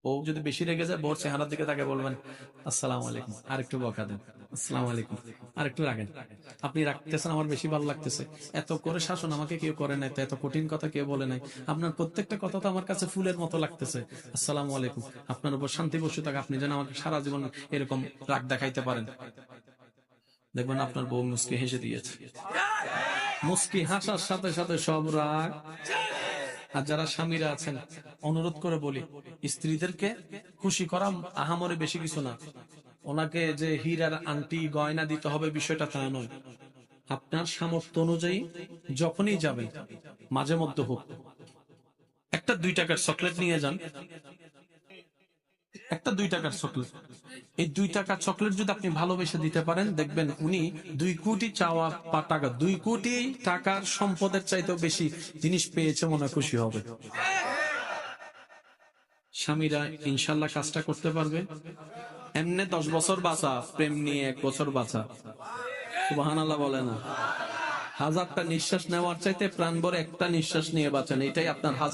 ও যদি বেশি রেগে যায়, বোর চেহারার দিকে তাকে বলবেন আসসালামু আলাইকুম, আরেকটু বকা দেন, আসসালামু আলাইকুম, আরেকটু রাখেন, আপনি রাখতেছেন, আমার বেশি ভালো লাগতেছে, এত করে শাসন আমাকে কেউ করে নাই, তো এত কঠিন কথা কেউ বলে নাই, আপনার প্রত্যেকটা কথা তো আমার কাছে ফুলের মতো লাগতেছে, আসসালামু আলাইকুম, আপনার উপর শান্তি বসে থাক, আপনি যেন আমাকে সারা জীবন এরকম রাগ দেখাইতে পারেন। দেখবেন আপনার বউ মুস্কি হেসে দিয়েছে। মুস্কি হাসার সাথে সাথে সব রাগ। আর যারা স্বামীরা আছেন, অনুরোধ করে বলি, স্ত্রীদেরকে খুশি করা আহামরি বেশি কিছু না। ওনাকে যে হীরার আংটি গয়না দিতে হবে বিষয়টা তা নয়। আপনার সামর্থ্য অনুযায়ী যখনই যাবেন, মাঝে মধ্যে হোক, একটা 2 টাকার চকলেট নিয়ে যান, একটা 2 টাকার চকলেট। এই 2 টাকার চকলেট যদি আপনি ভালোবেসে দিতে পারেন, দেখবেন উনি 2 কোটি চাওয়া বা টাকা, 2 কোটি টাকার সম্পদের চাইতেও বেশি জিনিস পেয়েছে, মনে খুশি হবে। স্বামীরা ইনশাল্লাহ কাজটা করতে পারবে। এমনি 10 বছর বাঁচা, প্রেম নিয়ে 1 বছর বাঁচা, সুবহানাল্লাহ বলে না। 1000টা নিঃশ্বাস নেওয়ার চাইতে প্রাণ ভরে একটা নিঃশ্বাস নিয়ে বাঁচেন, এটাই আপনার 1000